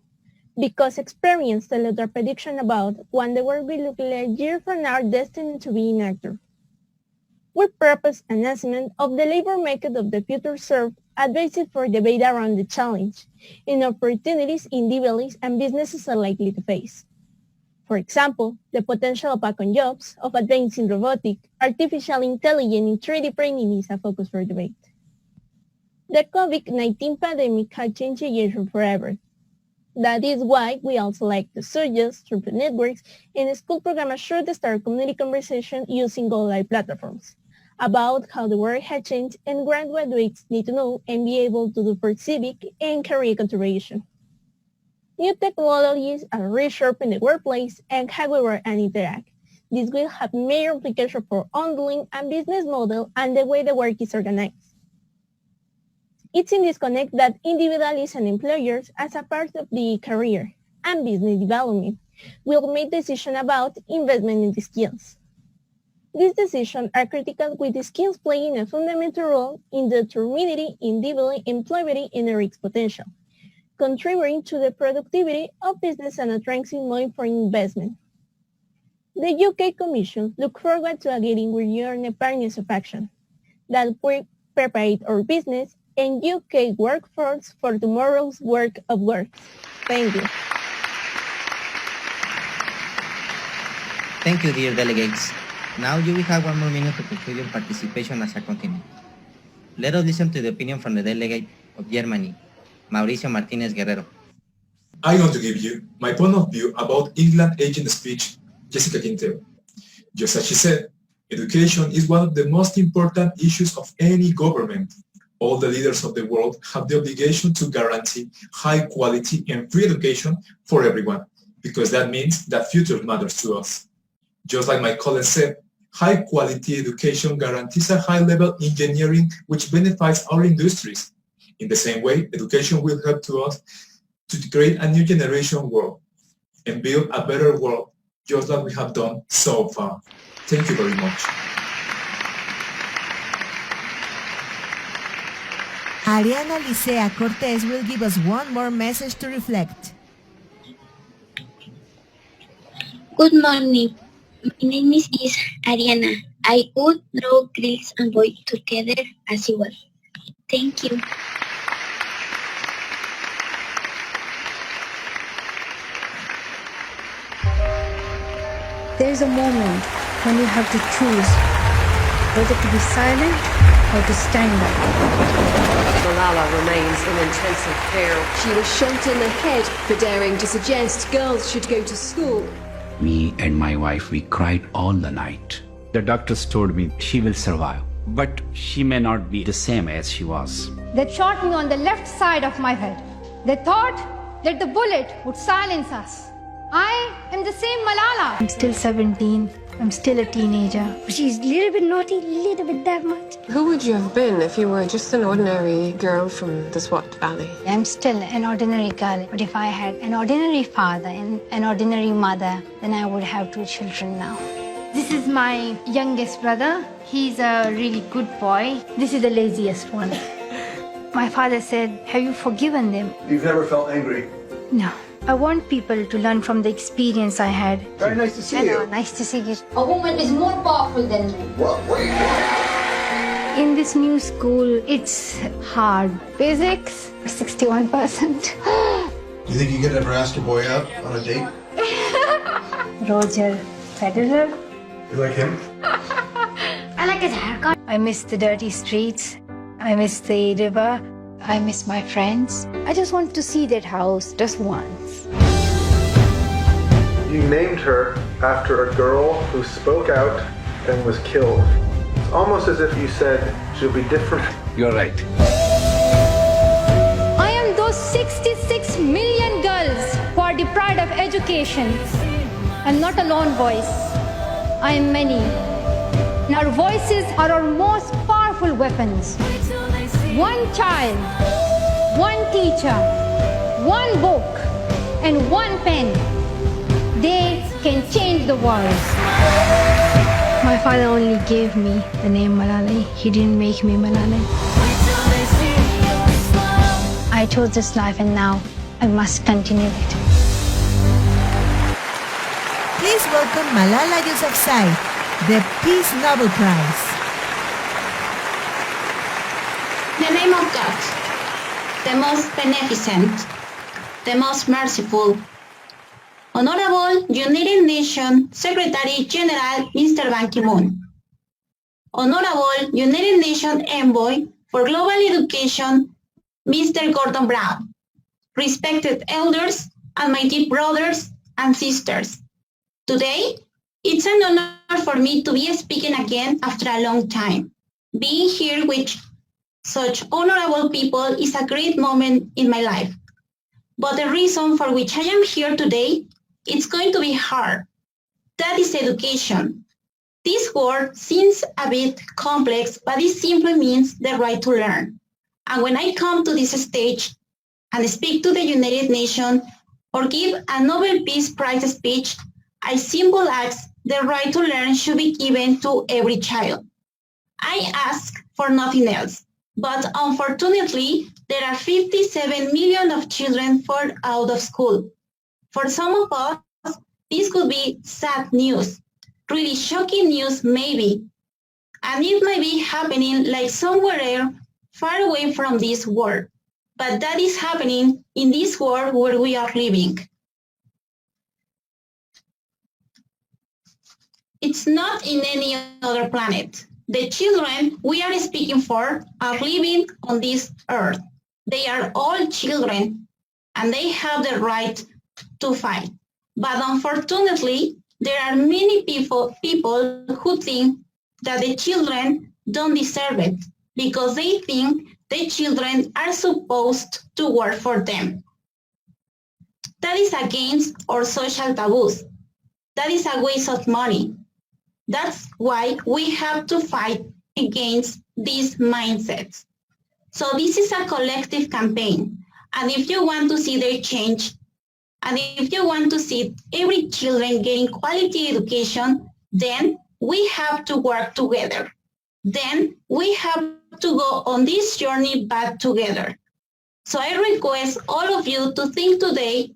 because experience tells us a prediction about what the world will look like a year from now destined to be enacted. We propose an assessment of the labor market of the future serve advice for debate around the challenge and opportunities individuals and businesses are likely to face. For example, the potential impact on jobs of advancing robotic, artificial intelligence, and 3D printing is a focus for debate. The COVID-19 pandemic has changed education forever. That is why we also like to suggest through the networks and school programs should start community conversation using online platforms about how the world has changed and what graduates need to know and be able to do for civic and career contribution. New technologies are reshaping the workplace and how we work and interact. This will have major implications for ongoing and business model and the way the work is organized. It's in this connect that individuals and employers, as a part of the career and business development, will make decisions about investment in the skills. These decisions are critical with the skills playing a fundamental role in determining individual employability and risk potential, contributing to the productivity of business and attracting more foreign investment. The UK Commission looks forward to engaging with you on a partners of action that will prepare our business and UK workforce for tomorrow's work of work. Thank you. Thank you, dear delegates. Now you will have 1 more minute to conclude your participation as a continent. Let us listen to the opinion from the delegate of Germany, Mauricio Martinez Guerrero. I'm going to give you my point of view about England agent speech, Jessica Quintero. Just as she said, education is one of the most important issues of any government. All the leaders of the world have the obligation to guarantee high quality and free education for everyone, because that means that future matters to us. Just like my colleague said, high quality education guarantees a high level engineering which benefits our industries. In the same way, education will help to us to create a new generation world and build a better world, just like we have done so far. Thank you very much. Ariana Licea Cortez will give us one more message to reflect. Good morning. My name is Ariana. I would draw girls and boys together as you were. Thank you. There's a moment when you have to choose whether to be silent or to stand up. Malala remains in intensive care. She was shot in the head for daring to suggest girls should go to school. Me and my wife, we cried all the night. The doctors told me she will survive, but she may not be the same as she was. They shot me on the left side of my head. They thought that the bullet would silence us. I am the same Malala. I'm still 17. I'm still a teenager. She's a little bit naughty, a little bit that much. Who would you have been if you were just an ordinary girl from the Swat Valley? I'm still an ordinary girl, but if I had an ordinary father and an ordinary mother, then I would have 2 children now. This is my youngest brother. He's a really good boy. This is the laziest one. My father said, have you forgiven them? You've never felt angry? No. I want people to learn from the experience I had. Very nice to see Hello, you. nice to see you. A woman is more powerful than me. What? In this new school, it's hard. Physics, 61%. You think you could ever ask your boy out on a date? Roger Federer. You like him? I like his haircut. I miss the dirty streets. I miss the river. I miss my friends. I just want to see that house just once. You named her after a girl who spoke out and was killed. It's almost as if you said she'll be different. You're right. I am those 66 million girls who are deprived of education. I'm not a lone voice. I am many. And our voices are our most powerful weapons. One child, one teacher, one book, and one pen. They can change the world. My father only gave me the name Malala. He didn't make me Malala. I chose this life and now I must continue it. Please welcome Malala Yousafzai, the Peace Nobel Prize. In the name of God, the most beneficent, the most merciful, Honorable United Nations Secretary General Mr. Ban Ki-moon, Honorable United Nations Envoy for Global Education Mr. Gordon Brown, respected elders and my dear brothers and sisters. Today, it's an honor for me to be speaking again after a long time. Being here with such honorable people is a great moment in my life. But the reason for which I am here today, it's going to be hard. That is education. This word seems a bit complex, but it simply means the right to learn. And when I come to this stage and speak to the United Nations or give a Nobel Peace Prize speech, I simply ask the right to learn should be given to every child. I ask for nothing else. But unfortunately, there are 57 million of children fall out of school. For some of us, this could be sad news, really shocking news maybe. And it might be happening like somewhere else, far away from this world. But that is happening in this world where we are living. It's not in any other planet. The children we are speaking for are living on this earth. They are all children and they have the right to fight. But unfortunately, there are many people who think that the children don't deserve it because they think the children are supposed to work for them. That is against our social taboos. That is a waste of money. That's why we have to fight against these mindsets. So this is a collective campaign. And if you want to see their change, and if you want to see every children getting quality education, then we have to work together. Then we have to go on this journey back together. So I request all of you to think today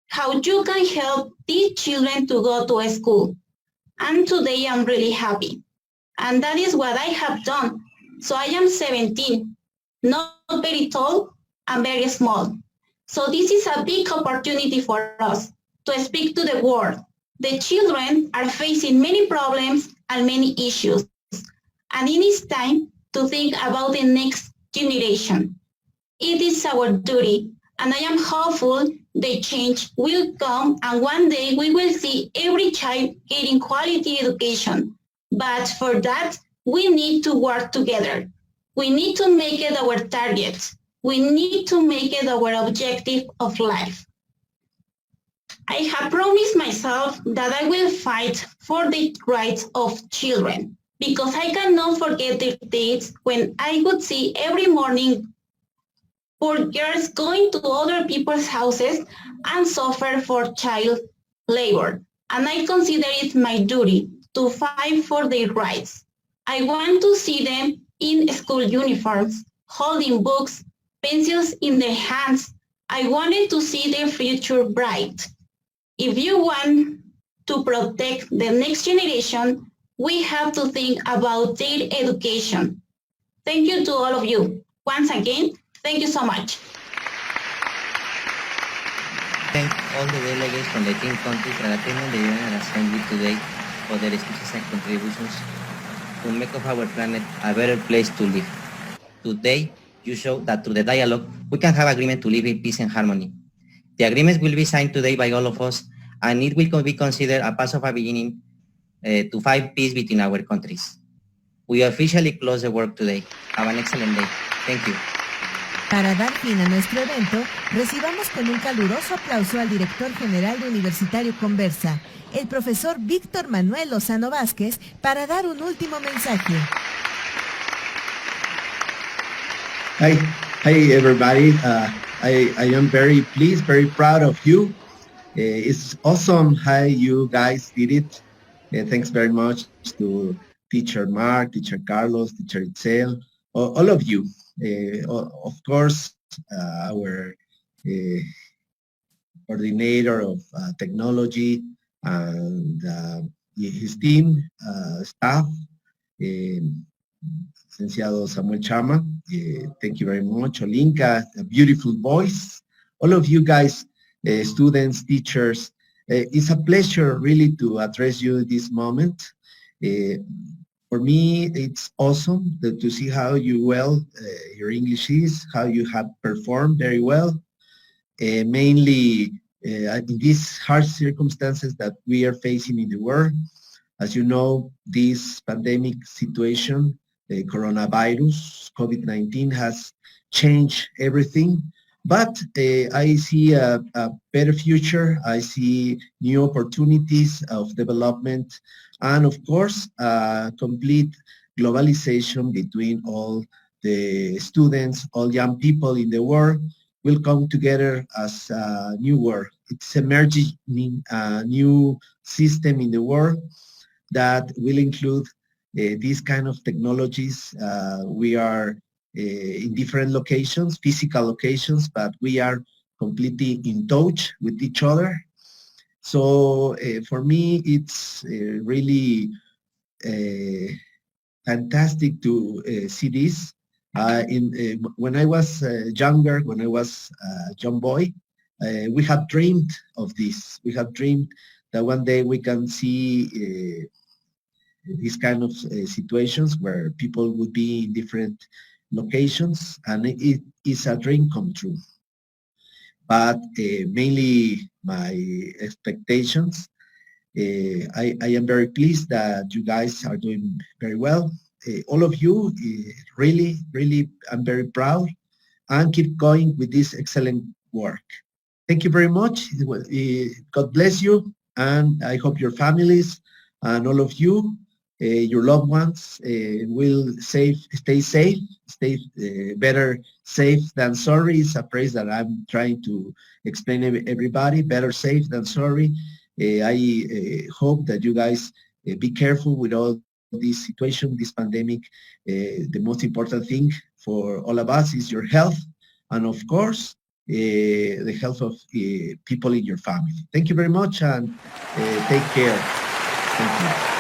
how you can help these children to go to a school. And today I'm really happy. And that is what I have done. So I am 17, not very tall and very small. So this is a big opportunity for us to speak to the world. The children are facing many problems and many issues. And it is time to think about the next generation. It is our duty, and I am hopeful the change will come, and one day we will see every child getting quality education. But for that, we need to work together. We need to make it our target. We need to make it our objective of life. I have promised myself that I will fight for the rights of children because I cannot forget the days when I would see every morning poor girls going to other people's houses and suffer for child labor. And I consider it my duty to fight for their rights. I want to see them in school uniforms, holding books, pencils in their hands. I wanted to see their future bright. If you want to protect the next generation, we have to think about their education. Thank you to all of you. Once again, thank you so much. Thank all the delegates from the 10 countries that attended the General Assembly today for their speeches and contributions to make of our planet a better place to live. Today, you show that through the dialogue, we can have agreement to live in peace and harmony. The agreements will be signed today by all of us, and it will be considered a path of a beginning to find peace between our countries. We officially close the work today. Have an excellent day. Thank you. Para dar fin a nuestro evento, recibamos con un caluroso aplauso al director general de Universitario Conversa, el profesor Víctor Manuel Lozano Vázquez, para dar un último mensaje. Hi everybody. I am very pleased, very proud of you. It's awesome how you guys did it. Thanks very much to Teacher Mark, Teacher Carlos, Teacher Itzel, all of you. Of course, our coordinator of technology and his team, staff, Licenciado Samuel Chama, thank you very much. Olinka, a beautiful voice. All of you guys, students, teachers, it's a pleasure really to address you this moment. For me, it's awesome to see how your English is, how you have performed very well. Mainly in these harsh circumstances that we are facing in the world. As you know, this pandemic situation, the coronavirus, COVID-19 has changed everything. But I see a better future. I see new opportunities of development and, of course, complete globalization between all the students, all young people in the world will come together as a new world. It's emerging a new system in the world that will include these kind of technologies. We are in different locations, physical locations, but we are completely in touch with each other. So for me, it's really fantastic to see this. When I was younger, when I was a young boy, we have dreamed of this. We have dreamed that one day we can see these kind of situations where people would be in different locations, and it is a dream come true. But mainly my expectations, I am very pleased that you guys are doing very well. All of you, really, I'm very proud, and keep going with this excellent work. Thank you very much. God bless you, and I hope your families and all of you, your loved ones, will stay safe, stay better safe than sorry. It's a phrase that I'm trying to explain to everybody, better safe than sorry. I hope that you guys be careful with all this situation, this pandemic. The most important thing for all of us is your health, and of course, the health of people in your family. Thank you very much, and take care. Thank you.